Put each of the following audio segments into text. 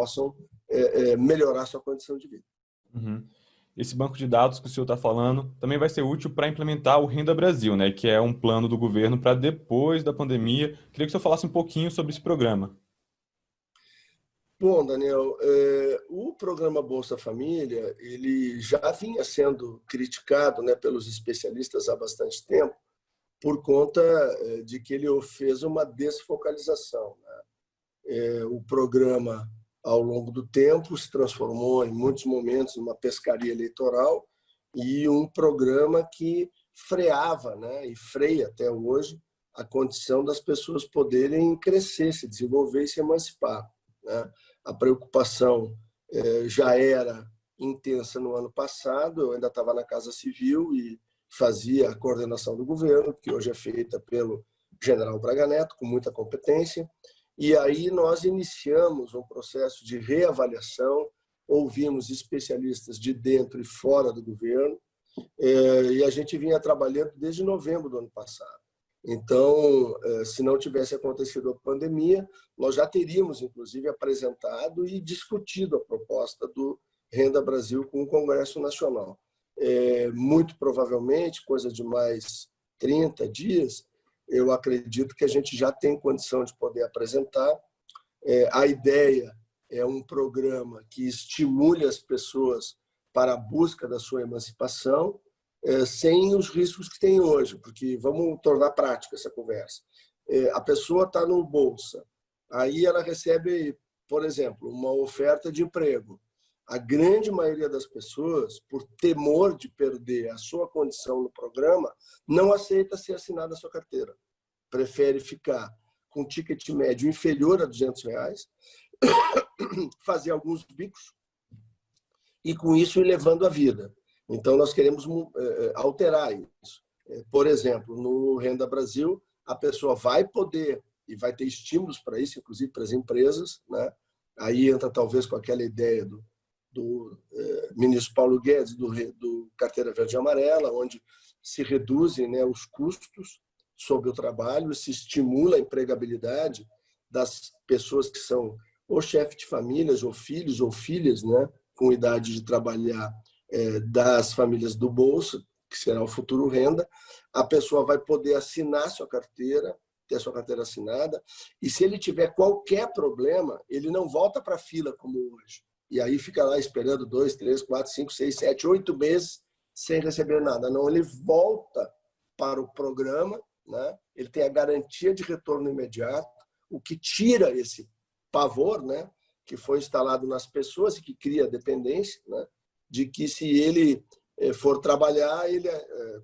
possam melhorar sua condição de vida. Uhum. Esse banco de dados que o senhor está falando também vai ser útil para implementar o Renda Brasil, né, que é um plano do governo para depois da pandemia. Queria que o senhor falasse um pouquinho sobre esse programa. Bom, Daniel, o programa Bolsa Família ele já vinha sendo criticado, né, pelos especialistas há bastante tempo, por conta de que ele fez uma desfocalização, né? O programa, ao longo do tempo, se transformou, em muitos momentos, numa pescaria eleitoral e um programa que freava, né, e freia até hoje, a condição das pessoas poderem crescer, se desenvolver e se emancipar, né? A preocupação já era intensa no ano passado, eu ainda estava na Casa Civil e fazia a coordenação do governo, que hoje é feita pelo general Braga Neto, com muita competência, e aí nós iniciamos um processo de reavaliação, ouvimos especialistas de dentro e fora do governo, e a gente vinha trabalhando desde novembro do ano passado. Então, se não tivesse acontecido a pandemia, nós já teríamos, inclusive, apresentado e discutido a proposta do Renda Brasil com o Congresso Nacional. Muito provavelmente, coisa de mais 30 dias, eu acredito que a gente já tem condição de poder apresentar. A ideia é um programa que estimule as pessoas para a busca da sua emancipação, sem os riscos que tem hoje, porque vamos tornar prática essa conversa. A pessoa está no Bolsa, aí ela recebe, por exemplo, uma oferta de emprego. A grande maioria das pessoas, por temor de perder a sua condição no programa, não aceita ser assinada a sua carteira. Prefere ficar com ticket médio inferior a R$200, fazer alguns bicos e, com isso, ir levando a vida. Então, nós queremos alterar isso. Por exemplo, no Renda Brasil, a pessoa vai poder, e vai ter estímulos para isso, inclusive para as empresas, né? Aí entra talvez com aquela ideia do ministro Paulo Guedes, do Carteira Verde e Amarela, onde se reduzem, né, os custos sobre o trabalho, se estimula a empregabilidade das pessoas que são ou chefe de famílias, ou filhos ou filhas, né, com idade de trabalhar, das famílias do Bolsa, que será o futuro Renda. A pessoa vai poder assinar sua carteira, ter a sua carteira assinada, e se ele tiver qualquer problema, ele não volta para a fila como hoje. E aí fica lá esperando 2, 3, 4, 5, 6, 7, 8 meses sem receber nada. Não, ele volta para o programa, né? Ele tem a garantia de retorno imediato, o que tira esse pavor, né, que foi instalado nas pessoas e que cria dependência, né, de que se ele for trabalhar, ele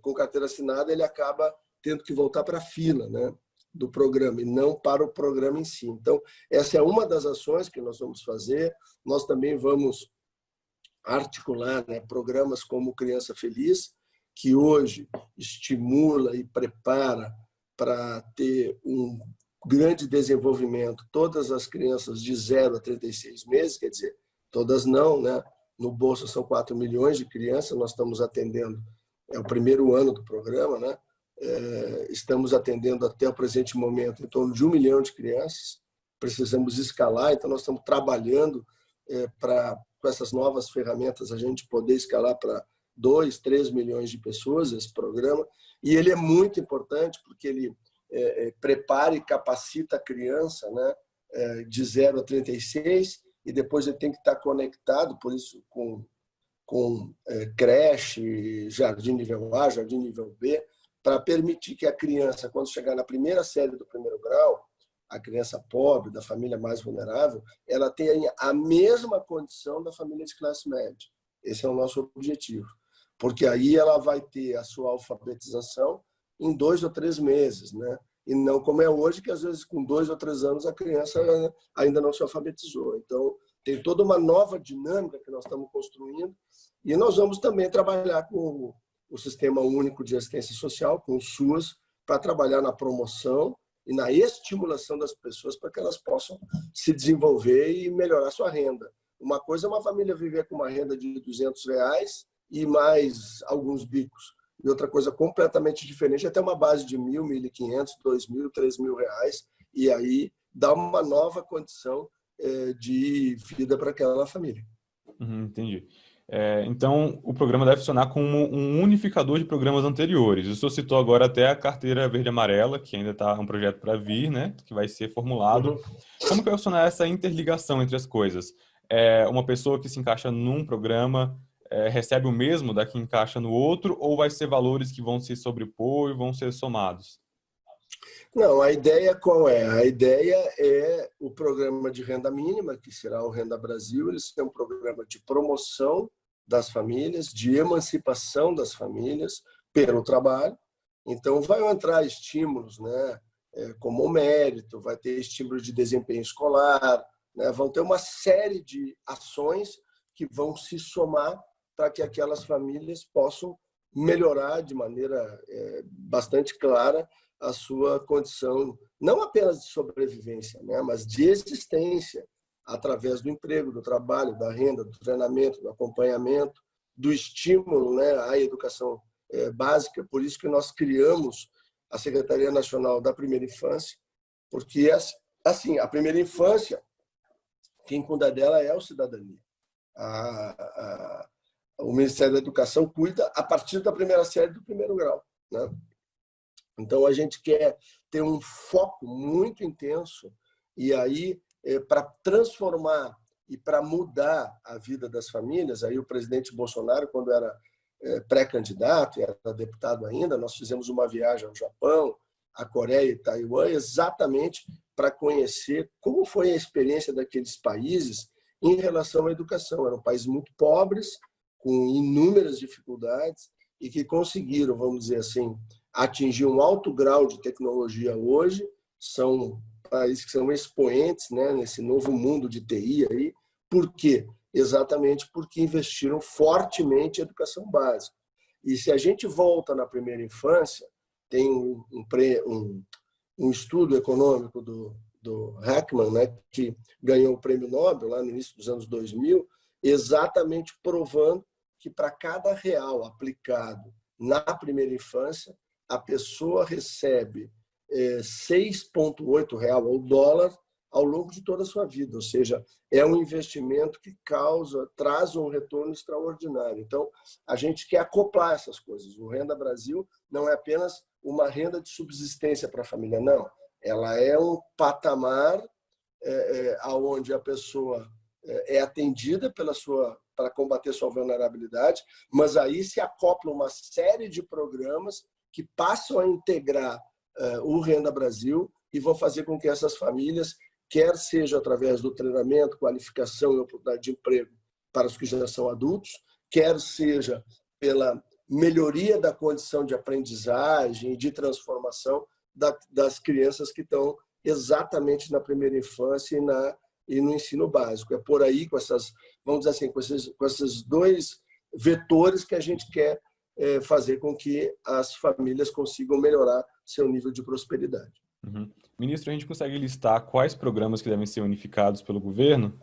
com carteira assinada, ele acaba tendo que voltar para a fila, né, do programa e não para o programa em si. Então, essa é uma das ações que nós vamos fazer. Nós também vamos articular, né, programas como Criança Feliz, que hoje estimula e prepara para ter um grande desenvolvimento todas as crianças de 0 a 36 meses, quer dizer, todas não, né? No Bolsa são 4 milhões de crianças, nós estamos atendendo, é o primeiro ano do programa, né? Estamos atendendo até o presente momento em torno de 1 milhão de crianças, precisamos escalar, então nós estamos trabalhando para, com essas novas ferramentas, a gente poder escalar para 2, 3 milhões de pessoas esse programa, e ele é muito importante porque ele prepara e capacita a criança, né, de 0 a 36, e depois ele tem que estar conectado, por isso, com creche, jardim nível A, jardim nível B, para permitir que a criança, quando chegar na primeira série do primeiro grau, a criança pobre, da família mais vulnerável, ela tenha a mesma condição da família de classe média. Esse é o nosso objetivo. Porque aí ela vai ter a sua alfabetização em 2 ou 3 meses, né? E não como é hoje, que às vezes com 2 ou 3 anos a criança ainda não se alfabetizou. Então, tem toda uma nova dinâmica que nós estamos construindo, e nós vamos também trabalhar com o Sistema Único de Assistência Social, com o SUAS, para trabalhar na promoção e na estimulação das pessoas para que elas possam se desenvolver e melhorar sua renda. Uma coisa é uma família viver com uma renda de R$200 e mais alguns bicos. E outra coisa completamente diferente é ter uma base de R$1.000, R$1.500, R$2.000, R$3.000, e aí dá uma nova condição de vida para aquela família. Entendi. Então, o programa deve funcionar como um unificador de programas anteriores. O senhor citou agora até a carteira verde-amarela, que ainda está um projeto para vir, né, que vai ser formulado. Uhum. Como que vai funcionar essa interligação entre as coisas? Uma pessoa que se encaixa num programa recebe o mesmo da que encaixa no outro, ou vai ser valores que vão se sobrepor e vão ser somados? Não, a ideia qual é? A ideia é o programa de renda mínima, que será o Renda Brasil. Ele é um programa de promoção das famílias, de emancipação das famílias pelo trabalho. Então, vai entrar estímulos, né, como o mérito, vai ter estímulo de desempenho escolar, né, vão ter uma série de ações que vão se somar para que aquelas famílias possam melhorar de maneira bastante clara a sua condição, não apenas de sobrevivência, né, mas de existência, através do emprego, do trabalho, da renda, do treinamento, do acompanhamento, do estímulo, né, à educação básica. Por isso que nós criamos a Secretaria Nacional da Primeira Infância, porque assim, a primeira infância, quem cuida dela é o Cidadania. O Ministério da Educação cuida a partir da primeira série do primeiro grau, né? Então, a gente quer ter um foco muito intenso e aí, para transformar e para mudar a vida das famílias, aí o presidente Bolsonaro, quando era pré-candidato, era deputado ainda, nós fizemos uma viagem ao Japão, à Coreia e Taiwan, exatamente para conhecer como foi a experiência daqueles países em relação à educação. Eram países muito pobres, com inúmeras dificuldades, e que conseguiram, vamos dizer assim, atingir um alto grau de tecnologia hoje. São países que são expoentes, né, nesse novo mundo de TI aí. Por quê? Exatamente porque investiram fortemente em educação básica. E se a gente volta na primeira infância, tem um estudo econômico do Heckman, né, que ganhou o prêmio Nobel lá no início dos anos 2000, exatamente provando que para cada real aplicado na primeira infância, a pessoa recebe 6,8 real ao dólar ao longo de toda a sua vida. Ou seja, é um investimento que traz um retorno extraordinário. Então, a gente quer acoplar essas coisas. O Renda Brasil não é apenas uma renda de subsistência para a família, não. Ela é um patamar onde a pessoa é atendida para combater sua vulnerabilidade, mas aí se acopla uma série de programas que passam a integrar o Renda Brasil e vão fazer com que essas famílias, quer seja através do treinamento, qualificação e oportunidade de emprego para os que já são adultos, quer seja pela melhoria da condição de aprendizagem e de transformação das crianças que estão exatamente na primeira infância e no ensino básico. É por aí, vamos dizer assim, com esses dois vetores que a gente quer fazer com que as famílias consigam melhorar seu nível de prosperidade. Uhum. Ministro, a gente consegue listar quais programas que devem ser unificados pelo governo?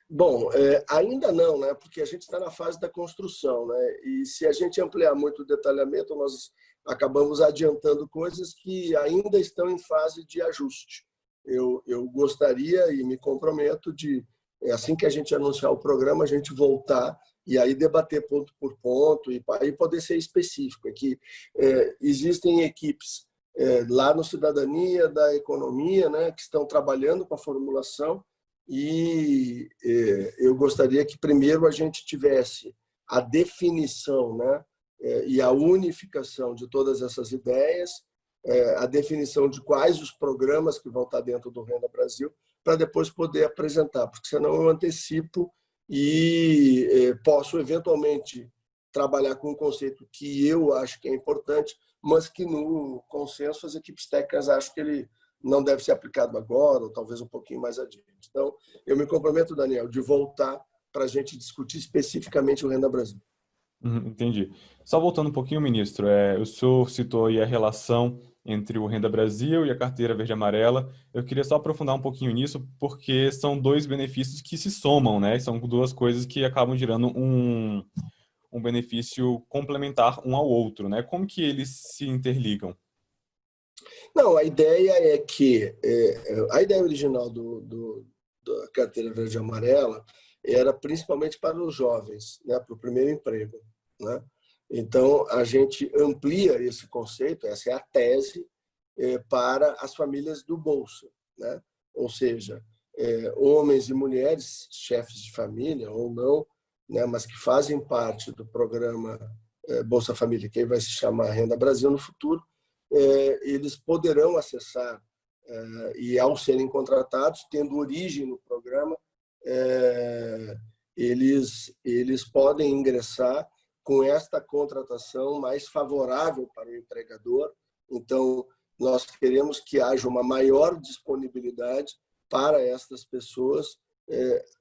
Bom, ainda não, né? Porque a gente está na fase da construção, né? E se a gente ampliar muito o detalhamento, nós acabamos adiantando coisas que ainda estão em fase de ajuste. Eu gostaria e me comprometo de, assim que a gente anunciar o programa, a gente voltar e aí debater ponto por ponto e aí poder ser específico. É que existem equipes lá no Cidadania, da Economia, né, que estão trabalhando com a formulação e eu gostaria que primeiro a gente tivesse a definição, né, e a unificação de todas essas ideias, a definição de quais os programas que vão estar dentro do Renda Brasil, para depois poder apresentar, porque senão eu antecipo e posso eventualmente trabalhar com um conceito que eu acho que é importante, mas que no consenso as equipes técnicas acham que ele não deve ser aplicado agora, ou talvez um pouquinho mais adiante. Então, eu me comprometo, Daniel, de voltar para a gente discutir especificamente o Renda Brasil. Entendi. Só voltando um pouquinho, ministro, o senhor citou aí a relação entre o Renda Brasil e a carteira verde-amarela. Eu queria só aprofundar um pouquinho nisso, porque são dois benefícios que se somam, né? São duas coisas que acabam gerando um benefício complementar um ao outro, né? Como que eles se interligam? Não, a ideia é que a ideia original da carteira verde e amarela era principalmente para os jovens, né, para o primeiro emprego, né? Então a gente amplia esse conceito, essa é a tese, para as famílias do Bolsa, né? Ou seja, homens e mulheres, chefes de família ou não, né, mas que fazem parte do programa Bolsa Família, que vai se chamar Renda Brasil no futuro, eles poderão acessar e, ao serem contratados, tendo origem no programa, eles podem ingressar com esta contratação mais favorável para o empregador. Então, nós queremos que haja uma maior disponibilidade para estas pessoas,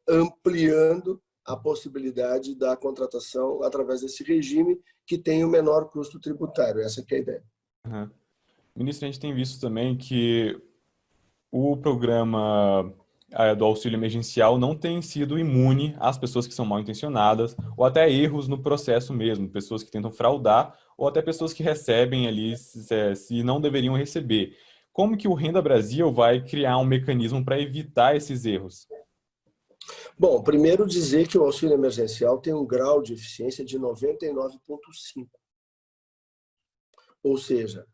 ampliando a possibilidade da contratação através desse regime que tem o menor custo tributário. Essa que é a ideia. Uhum. Ministro, a gente tem visto também que o programa do auxílio emergencial não tem sido imune às pessoas que são mal intencionadas ou até erros no processo mesmo, pessoas que tentam fraudar ou até pessoas que recebem ali se não deveriam receber. Como que o Renda Brasil vai criar um mecanismo para evitar esses erros? Bom, primeiro dizer que o auxílio emergencial tem um grau de eficiência de 99,5. Ou seja,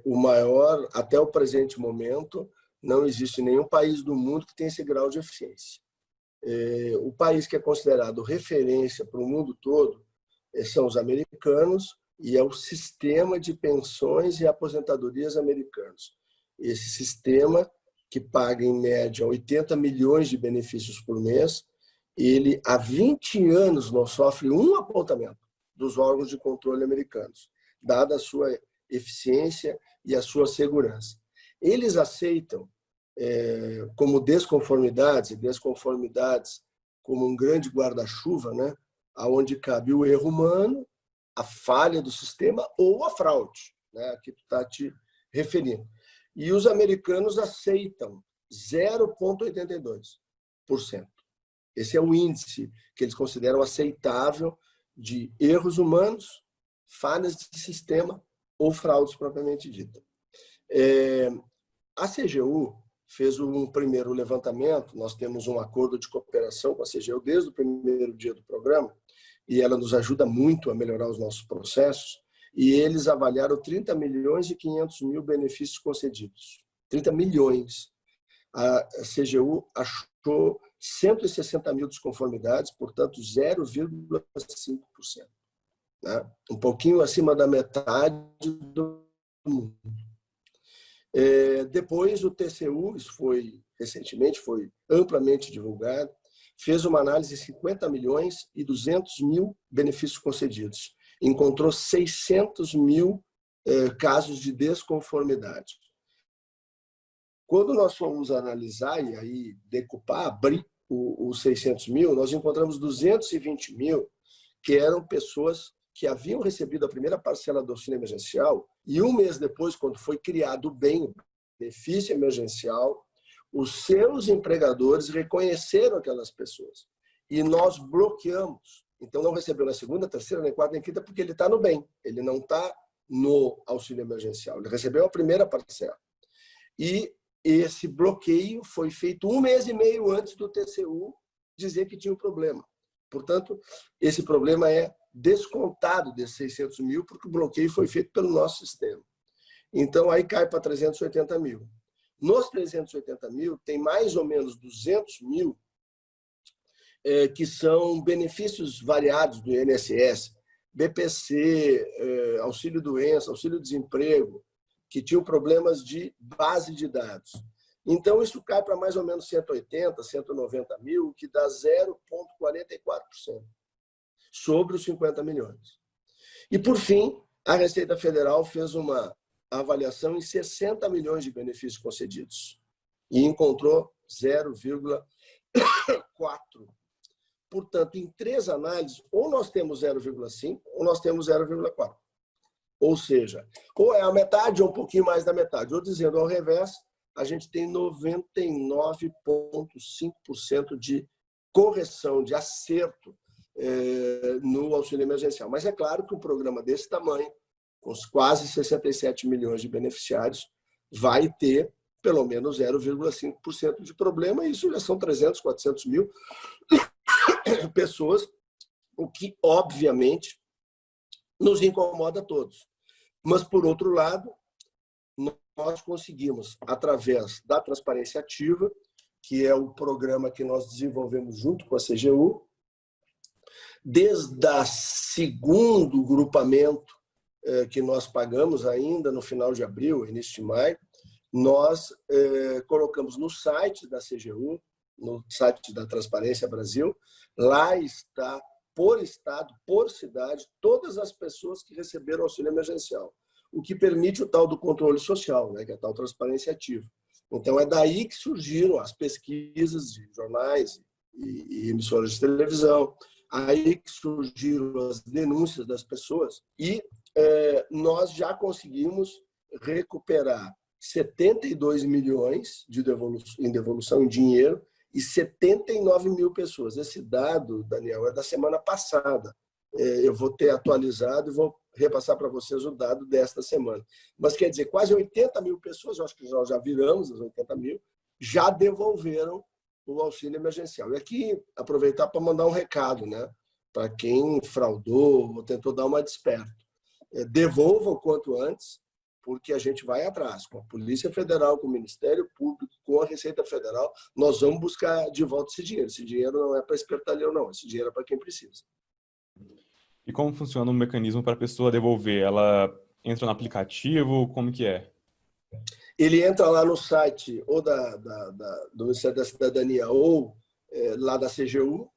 o maior, até o presente momento, não existe nenhum país do mundo que tenha esse grau de eficiência. O país que é considerado referência para o mundo todo são os americanos e é o sistema de pensões e aposentadorias americanos. Esse sistema, que paga em média 80 milhões de benefícios por mês, ele há 20 anos não sofre um apontamento dos órgãos de controle americanos, dada a sua eficiência e a sua segurança. Eles aceitam como desconformidades, e desconformidades como um grande guarda-chuva, né, aonde cabe o erro humano, a falha do sistema ou a fraude, né, a que tu está te referindo. E os americanos aceitam 0,82%. Esse é o índice que eles consideram aceitável de erros humanos, falhas de sistema ou fraudes propriamente dita. A CGU fez um primeiro levantamento, nós temos um acordo de cooperação com a CGU desde o primeiro dia do programa, e ela nos ajuda muito a melhorar os nossos processos, e eles avaliaram 30 milhões e 500 mil benefícios concedidos. 30 milhões. A CGU achou 160 mil desconformidades, portanto 0,5%. Né? Um pouquinho acima da metade do mundo. Depois o TCU, isso foi recentemente, foi amplamente divulgado, fez uma análise de 50 milhões e 200 mil benefícios concedidos. Encontrou 600 mil casos de desconformidade. Quando nós fomos analisar e aí decupar, abrir os 600 mil, nós encontramos 220 mil que eram pessoas que haviam recebido a primeira parcela do auxílio emergencial e um mês depois, quando foi criado o benefício emergencial, os seus empregadores reconheceram aquelas pessoas e nós bloqueamos. Então, não recebeu na segunda, terceira, nem quarta, nem quinta, porque ele está no bem, ele não está no auxílio emergencial, ele recebeu a primeira parcela. E esse bloqueio foi feito um mês e meio antes do TCU dizer que tinha um problema. Portanto, esse problema é descontado desses 600 mil, porque o bloqueio foi feito pelo nosso sistema. Então, aí cai para 380 mil. Nos 380 mil, tem mais ou menos 200 mil que são benefícios variados do INSS, BPC, auxílio-doença, auxílio-desemprego, que tinham problemas de base de dados. Então, isso cai para mais ou menos 180, 190 mil, que dá 0,44% sobre os 50 milhões. E, por fim, a Receita Federal fez uma avaliação em 60 milhões de benefícios concedidos e encontrou 0,4%. Portanto, em 3 análises, ou nós temos 0,5% ou nós temos 0,4%. Ou seja, ou é a metade ou um pouquinho mais da metade. Ou dizendo ao revés, a gente tem 99,5% de correção, de acerto no auxílio emergencial. Mas é claro que um programa desse tamanho, com os quase 67 milhões de beneficiários, vai ter pelo menos 0,5% de problema, e isso já são 300, 400 mil pessoas, o que, obviamente, nos incomoda a todos. Mas, por outro lado, nós conseguimos, através da transparência ativa, que é o programa que nós desenvolvemos junto com a CGU, desde o segundo grupamento que nós pagamos ainda no final de abril, início de maio, nós colocamos no site da CGU, no site da Transparência Brasil, lá está, por estado, por cidade, todas as pessoas que receberam auxílio emergencial, o que permite o tal do controle social, né, que é a tal transparência ativa. Então, é daí que surgiram as pesquisas de jornais e emissoras de televisão, aí que surgiram as denúncias das pessoas, e nós já conseguimos recuperar 72 milhões em devolução em dinheiro e 79 mil pessoas. Esse dado, Daniel, é da semana passada. Eu vou ter atualizado e vou repassar para vocês o dado desta semana. Mas quer dizer, quase 80 mil pessoas, eu acho que nós já viramos as 80 mil, já devolveram o auxílio emergencial. E aqui, aproveitar para mandar um recado, né, para quem fraudou ou tentou dar uma desperta. Devolva o quanto antes, porque a gente vai atrás, com a Polícia Federal, com o Ministério Público, com a Receita Federal, nós vamos buscar de volta esse dinheiro. Esse dinheiro não é para espertalhão, não. Esse dinheiro é para quem precisa. E como funciona o mecanismo para a pessoa devolver? Ela entra no aplicativo? Como que é? Ele entra lá no site ou do Ministério da Cidadania ou lá da CGU.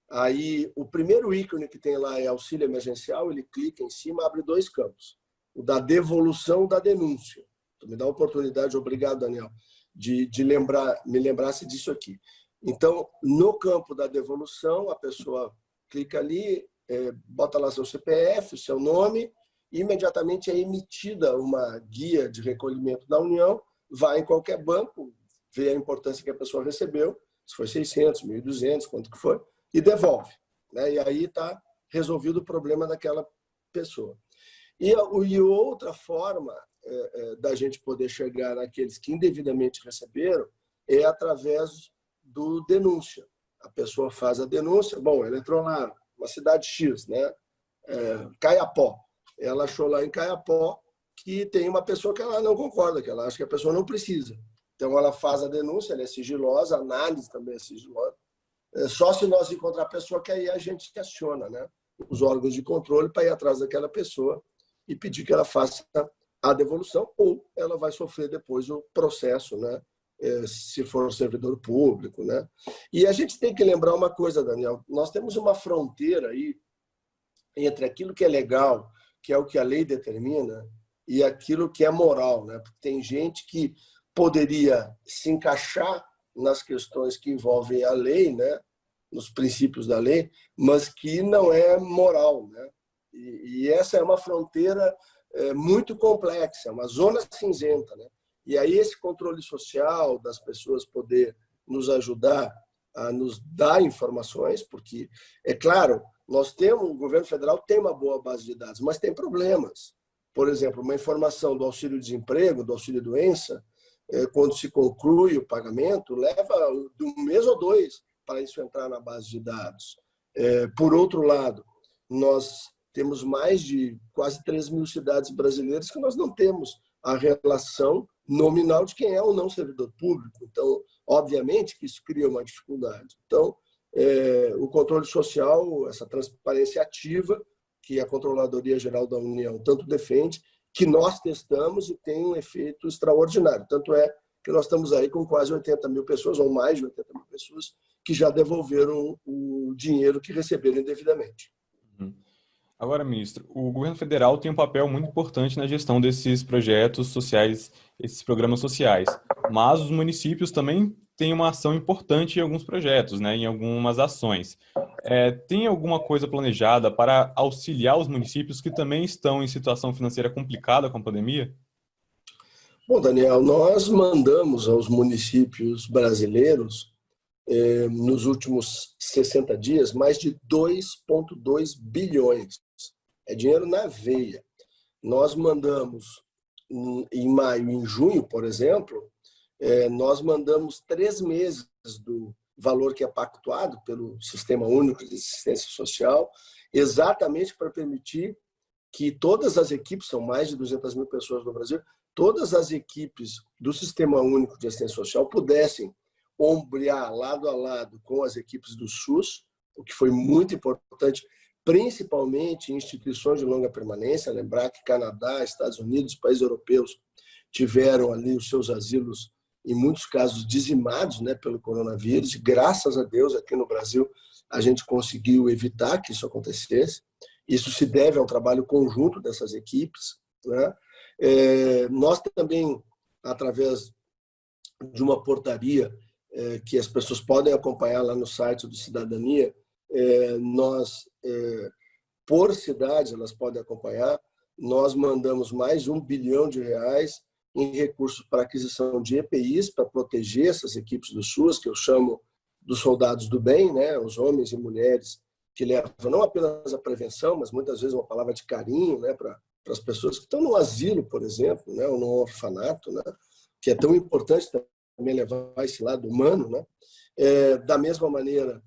Aí, o primeiro ícone que tem lá é auxílio emergencial, ele clica em cima, abre dois campos. O da devolução da denúncia. Então, me dá a oportunidade, obrigado, Daniel, de me lembrasse disso aqui. Então, no campo da devolução, a pessoa clica ali, bota lá seu CPF, seu nome, e imediatamente é emitida uma guia de recolhimento da União, vai em qualquer banco, vê a importância que a pessoa recebeu, se foi 600, 1.200, quanto que foi, e devolve. Né? E aí está resolvido o problema daquela pessoa. E outra forma da gente poder chegar naqueles que indevidamente receberam é através do denúncia. A pessoa faz a denúncia, bom, ela entrou lá, uma cidade X, né? Caiapó. Ela achou lá em Caiapó que tem uma pessoa que ela não concorda, que ela acha que a pessoa não precisa. Então, ela faz a denúncia, ela é sigilosa, a análise também é sigilosa. Só se nós encontrar a pessoa que aí a gente aciona, né? Os órgãos de controle para ir atrás daquela pessoa e pedir que ela faça a devolução, ou ela vai sofrer depois o processo, né? Se for servidor público, né? E a gente tem que lembrar uma coisa, Daniel, nós temos uma fronteira aí entre aquilo que é legal, que é o que a lei determina, e aquilo que é moral, né? Porque tem gente que poderia se encaixar nas questões que envolvem a lei, né? Nos princípios da lei, mas que não é moral, né? E essa é uma fronteira muito complexa, uma zona cinzenta, né? E aí esse controle social das pessoas poder nos ajudar a nos dar informações, porque, é claro, o governo federal tem uma boa base de dados, mas tem problemas. Por exemplo, uma informação do auxílio-desemprego, do auxílio-doença, quando se conclui o pagamento, leva de um mês ou dois para isso entrar na base de dados. Por outro lado, nós temos mais de quase 3 mil cidades brasileiras que nós não temos a relação nominal de quem é ou não servidor público. Então, obviamente que isso cria uma dificuldade. Então, o controle social, essa transparência ativa, que a Controladoria Geral da União tanto defende, que nós testamos e tem um efeito extraordinário. Tanto é que nós estamos aí com quase 80 mil pessoas, ou mais de 80 mil pessoas, que já devolveram o dinheiro que receberam indevidamente. Agora, ministro, o governo federal tem um papel muito importante na gestão desses projetos sociais, esses programas sociais, mas os municípios também têm uma ação importante em alguns projetos, né, em algumas ações. Tem alguma coisa planejada para auxiliar os municípios que também estão em situação financeira complicada com a pandemia? Bom, Daniel, nós mandamos aos municípios brasileiros, nos últimos 60 dias, mais de 2,2 bilhões. É dinheiro na veia. nós mandamos, em maio e em junho, por exemplo, nós mandamos 3 meses do valor que é pactuado pelo Sistema Único de Assistência Social, exatamente para permitir que todas as equipes, são mais de 200 mil pessoas no Brasil, todas as equipes do Sistema Único de Assistência Social pudessem ombrear lado a lado com as equipes do SUS, o que foi muito importante, principalmente em instituições de longa permanência. Lembrar que Canadá, Estados Unidos, países europeus tiveram ali os seus asilos, em muitos casos, dizimados, né, pelo coronavírus. Graças a Deus, aqui no Brasil, a gente conseguiu evitar que isso acontecesse. Isso se deve ao trabalho conjunto dessas equipes, né? Nós também, através de uma portaria que as pessoas podem acompanhar lá no site do Cidadania, nós, por cidades, elas podem acompanhar, nós mandamos mais de R$ 1 bilhão em recursos para aquisição de EPIs, para proteger essas equipes do SUS, que eu chamo dos soldados do bem, né? Os homens e mulheres que levam não apenas a prevenção, mas muitas vezes uma palavra de carinho, né, para as pessoas que estão no asilo, por exemplo, né, ou no orfanato, né, que é tão importante também levar esse lado humano, né? Da mesma maneira,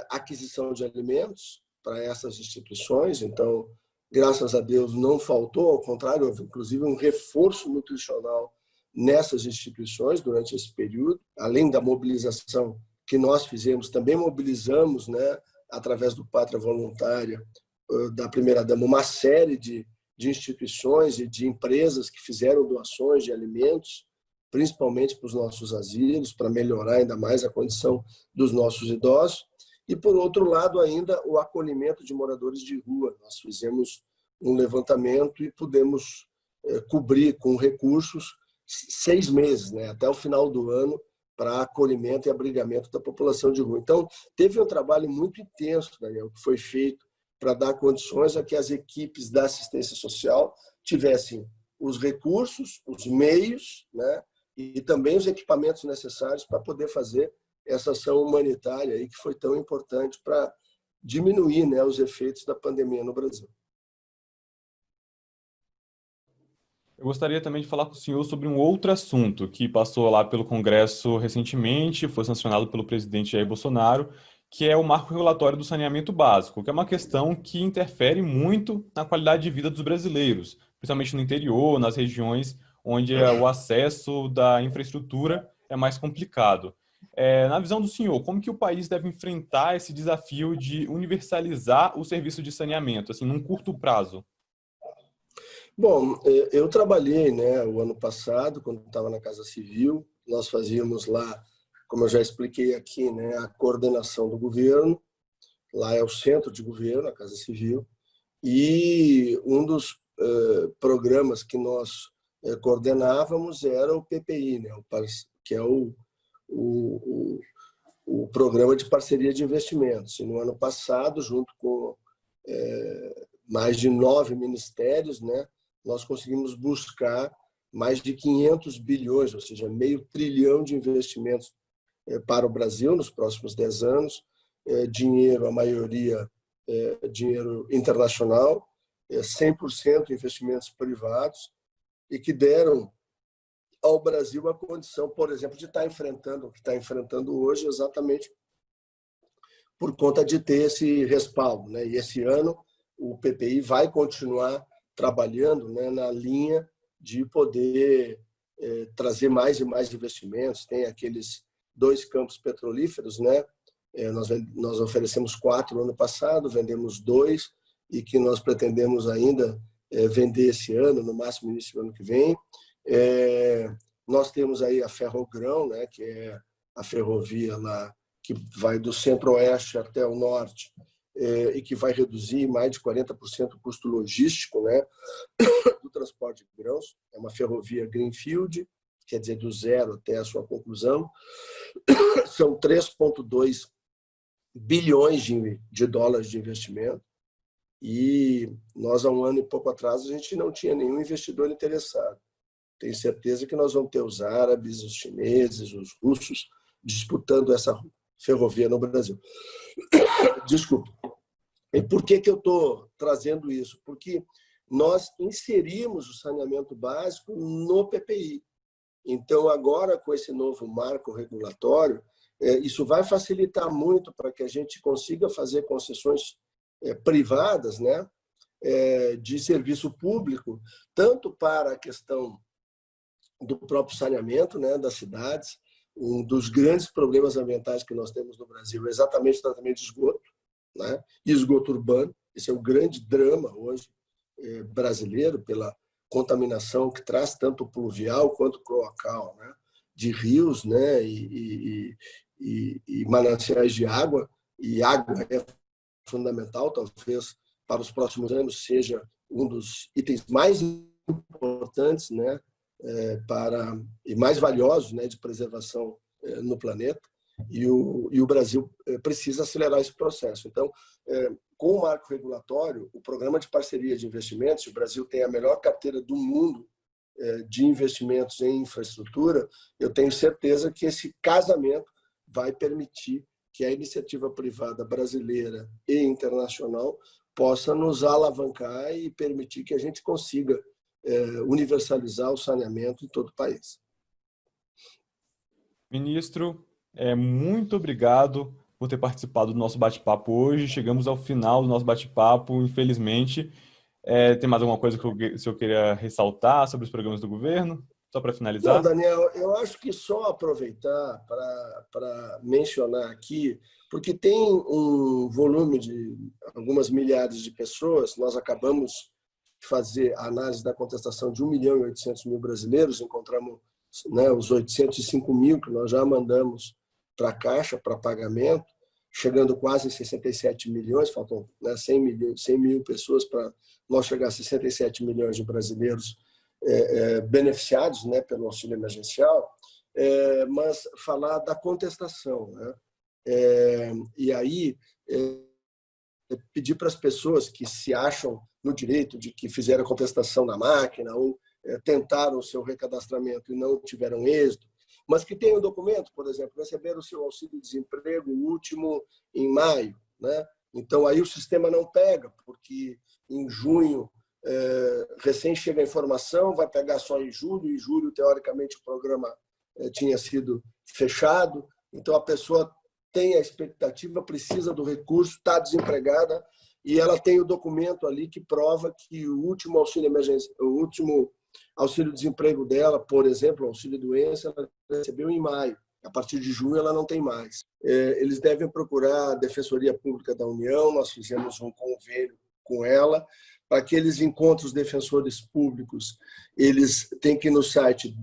aquisição de alimentos para essas instituições. Então, graças a Deus, não faltou, ao contrário, houve inclusive um reforço nutricional nessas instituições durante esse período. Além da mobilização que nós fizemos, também mobilizamos, né, através do Pátria Voluntária, da primeira-dama, uma série de instituições e de empresas que fizeram doações de alimentos, principalmente para os nossos asilos, para melhorar ainda mais a condição dos nossos idosos. E, por outro lado, ainda o acolhimento de moradores de rua. Nós fizemos um levantamento e pudemos cobrir com recursos 6 meses, né, até o final do ano, para acolhimento e abrigamento da população de rua. Então, teve um trabalho muito intenso, Daniel, que foi feito para dar condições a que as equipes da assistência social tivessem os recursos, os meios, né, e também os equipamentos necessários para poder fazer essa ação humanitária aí, que foi tão importante para diminuir, né, os efeitos da pandemia no Brasil. Eu gostaria também de falar com o senhor sobre um outro assunto que passou lá pelo Congresso recentemente, foi sancionado pelo presidente Jair Bolsonaro, que é o marco regulatório do saneamento básico, que é uma questão que interfere muito na qualidade de vida dos brasileiros, principalmente no interior, nas regiões onde o acesso da infraestrutura é mais complicado. Na visão do senhor, como que o país deve enfrentar esse desafio de universalizar o serviço de saneamento, assim, num curto prazo? Bom, eu trabalhei, né, o ano passado, quando estava na Casa Civil. Nós fazíamos lá, como eu já expliquei aqui, né, a coordenação do governo. Lá é o centro de governo, a Casa Civil. E um dos programas que nós coordenávamos era o PPI, né, que é o Programa de Parceria de Investimentos. E no ano passado, junto com mais de 9 ministérios, né, nós conseguimos buscar mais de 500 bilhões, ou seja, meio trilhão de investimentos para o Brasil nos próximos 10 anos. Dinheiro, a maioria, dinheiro internacional, 100% investimentos privados, e que deram ao Brasil a condição, por exemplo, de estar enfrentando o que está enfrentando hoje, exatamente por conta de ter esse respaldo, né? E esse ano o PPI vai continuar trabalhando, né, na linha de poder trazer mais e mais investimentos. Tem aqueles 2 campos petrolíferos, né? Nós oferecemos 4 no ano passado, vendemos 2, e que nós pretendemos ainda vender esse ano, no máximo início do ano que vem. Nós temos aí a Ferrogrão, né, que é a ferrovia lá que vai do centro-oeste até o norte, e que vai reduzir mais de 40% o custo logístico, né, do transporte de grãos. É uma ferrovia greenfield, quer dizer, do zero até a sua conclusão. São 3,2 bilhões de dólares de investimento. E nós, há um ano e pouco atrás, a gente não tinha nenhum investidor interessado. Tenho certeza que nós vamos ter os árabes, os chineses, os russos disputando essa ferrovia no Brasil. Desculpa. E por que eu estou trazendo isso? Porque nós inserimos o saneamento básico no PPI. Então, agora, com esse novo marco regulatório, isso vai facilitar muito para que a gente consiga fazer concessões privadas, né, de serviço público, tanto para a questão do próprio saneamento, né, das cidades. Um dos grandes problemas ambientais que nós temos no Brasil é exatamente o tratamento de esgoto, né, e esgoto urbano. Esse é o grande drama hoje brasileiro, pela contaminação que traz tanto pluvial quanto cloacal, né, de rios, né, e mananciais de água. E água é fundamental, talvez para os próximos anos seja um dos itens mais importantes, né, e mais valiosos, né, de preservação no planeta. E o Brasil precisa acelerar esse processo. Então, com o marco regulatório, o programa de parceria de investimentos, o Brasil tem a melhor carteira do mundo de investimentos em infraestrutura. Eu tenho certeza que esse casamento vai permitir que a iniciativa privada brasileira e internacional possa nos alavancar e permitir que a gente consiga universalizar o saneamento em todo o país. Ministro, muito obrigado por ter participado do nosso bate-papo hoje. Chegamos ao final do nosso bate-papo, infelizmente. Tem mais alguma coisa que o senhor queria ressaltar sobre os programas do governo? Só para finalizar. Não, Daniel, eu acho que só aproveitar para mencionar aqui, porque tem um volume de algumas milhares de pessoas. Nós acabamos de fazer a análise da contestação de 1.800.000 brasileiros, encontramos, né, os 805.000 que nós já mandamos para a Caixa para pagamento, chegando quase em 67 milhões, faltam, né, 100 mil pessoas para nós chegar a 67 milhões de brasileiros beneficiados, né, pelo auxílio emergencial, mas falar da contestação, né? E aí pedir para as pessoas que se acham no direito de que fizeram a contestação na máquina ou tentaram o seu recadastramento e não tiveram êxito, mas que tenham documento, por exemplo, receberam o seu auxílio-desemprego último em maio, né? Então aí o sistema não pega, porque em junho recém chega a informação, vai pegar só em julho, teoricamente o programa tinha sido fechado, então a pessoa tem a expectativa, precisa do recurso, está desempregada e ela tem o documento ali que prova que o último auxílio emergência, o último auxílio-desemprego dela, por exemplo, o auxílio-doença, ela recebeu em maio. A partir de junho ela não tem mais. Eles devem procurar a Defensoria Pública da União, nós fizemos um convênio com ela, para aqueles encontros defensores públicos, eles têm que ir no site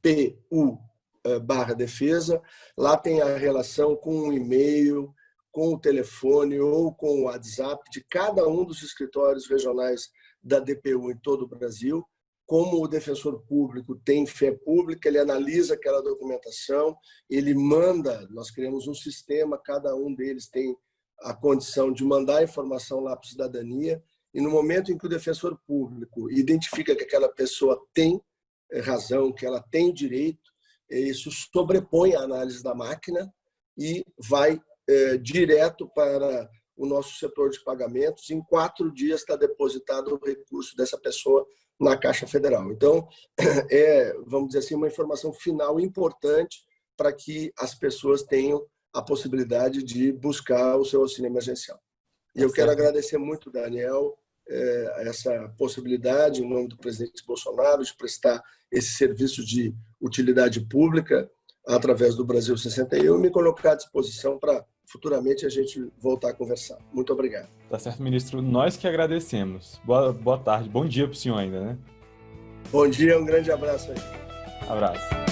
DPU/defesa, lá tem a relação com o e-mail, com o telefone ou com o WhatsApp de cada um dos escritórios regionais da DPU em todo o Brasil. Como o defensor público tem fé pública, ele analisa aquela documentação, ele manda, nós criamos um sistema, cada um deles tem a condição de mandar a informação lá para a cidadania, e no momento em que o defensor público identifica que aquela pessoa tem razão, que ela tem direito, isso sobrepõe a análise da máquina e vai direto para o nosso setor de pagamentos. Em 4 dias está depositado o recurso dessa pessoa na Caixa Federal. Então, vamos dizer assim, uma informação final importante para que as pessoas tenham a possibilidade de buscar o seu auxílio emergencial. E eu quero agradecer muito, Daniel, essa possibilidade, em nome do presidente Bolsonaro, de prestar esse serviço de utilidade pública através do Brasil 61 e me colocar à disposição para futuramente a gente voltar a conversar. Muito obrigado. Tá certo, ministro. Nós que agradecemos. Boa tarde. Bom dia para o senhor ainda, né? Bom dia, um grande abraço aí. Abraço.